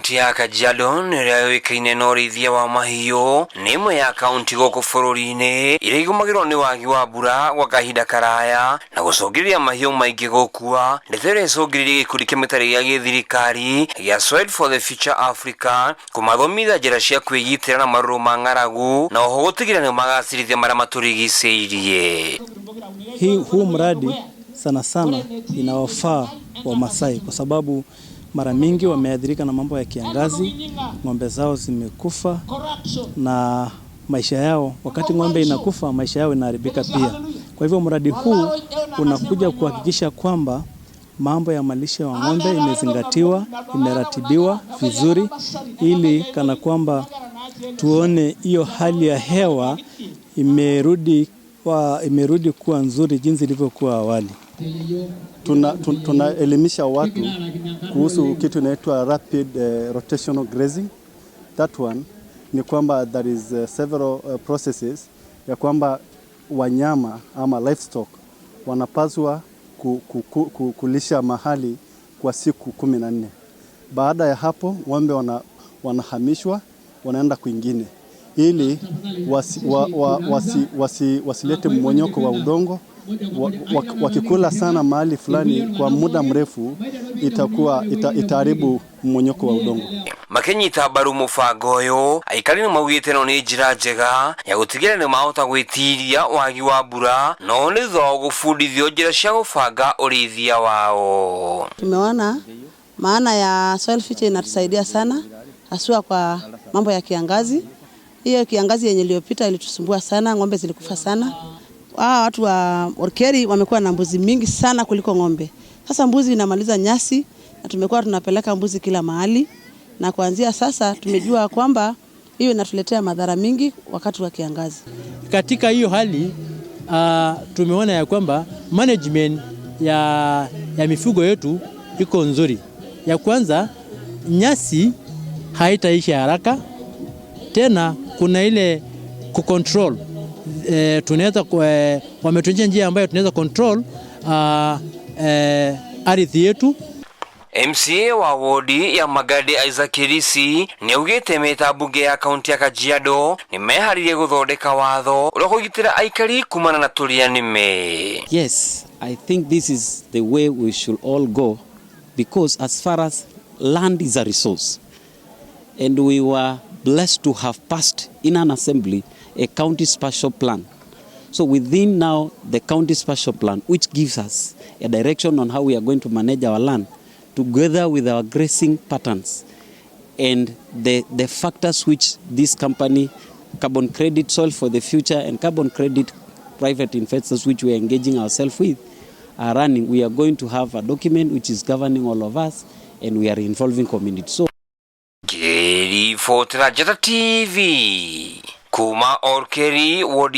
Kaunti ya Kajiado nĩrĩoĩkaine na ũrĩithia wa mahiũ nĩ imwe ya kaunti gũkũ bũrũri-inĩ iria igũmagĩrwo nĩ wagi wa mbura gwa kahinda karaya na gũcũngĩrĩria mahiũ maingĩ gũkua. Ndeto ĩrĩa ĩcũngĩrĩirie gĩkundi kĩmwe gĩtarĩ gĩa gĩthirikari gĩa Soil for the Future Africa kũmathomithia njĩra cia kwĩgitĩra na marũrũ ma ng'aragu na oho gũtigĩrĩra nĩ magacĩrithia marĩa matũrigicĩirie. Huu mradi sana sana inawafaa Wamasai kwa sababu mara mingi wameathirika na mambo ya kiangazi, ng'ombe zao zimekufa na maisha yao, wakati ng'ombe inakufa maisha yao inaharibika pia. Kwa hivyo mradi huu unakuja kuhakikisha kwamba mambo ya malisho ya ng'ombe imezingatiwa, imeratibiwa vizuri ili kana kwamba tuone hiyo hali ya hewa imerudi kuwa nzuri jinsi ilivyokuwa awali. Tunaelimisha watu kuhusu kitu inaitwa rapid rotational grazing. That one ni kwamba there is several processes ya kwamba wanyama ama livestock wanapaswa kulisha mahali kwa siku 14. Baada ya hapo ng'ombe wanahamishwa wanaenda kwingine ili wasilete mmonyoko wa udongo. Wakikula sana mahali fulani kwa muda mrefu itaharibu mmonyoko wa udongo. Makinyita mbaru mũbango ũyũ aikari nĩ maugĩte ĩno nĩ njĩra njega ya gũtigĩrĩra nĩ mahota gwĩtiria wagi wa mbura no nĩ thutha wa gũbundithio njĩra cia gũbanga ũrĩithia wao. Tumeona maana ya soil future inatusaidia sana haswa kwa mambo ya kiangazi. Hiyo kiangazi yenye iliyopita ilitusumbua sana, ng'ombe zilikufa sana. Watu wa Orkeri wamekuwa na mbuzi mingi sana kuliko ng'ombe. Sasa mbuzi inamaliza nyasi na tumekuwa tunapeleka mbuzi kila mahali, na kuanzia sasa tumejua kwamba hiyo inatuletea madhara mingi wakati wa kiangazi. Katika hiyo hali tumeona ya kwamba management ya mifugo yetu iko nzuri. Ya kwanza, nyasi haitaisha haraka. Tena kuna ile kucontrol, tunaweza wametuonyesha njia ambayo tunaweza control ardhi yetu. MCA wa wodi ya Magadi Isaac Risi nĩ augĩte mĩtambunge ya kaunti ya Kajiado nĩ meharirie gũthondeka watho ũrĩa kũgitĩra aikari kumana na tũrĩa-nĩme. Yes, I think this is the way we should all go, because as far as land is a resource and we were blessed to have passed in an assembly a county spatial plan. So within now the county spatial plan, which gives us a direction on how we are going to manage our land, together with our grazing patterns and the factors which this company, Carbon Credit Soil for the Future and Carbon Credit private investors, which we are engaging ourselves with, are running. We are going to have a document which is governing all of us, and we are involving community. So Geri Fortera Jeta TV Kuma Orkeri wodi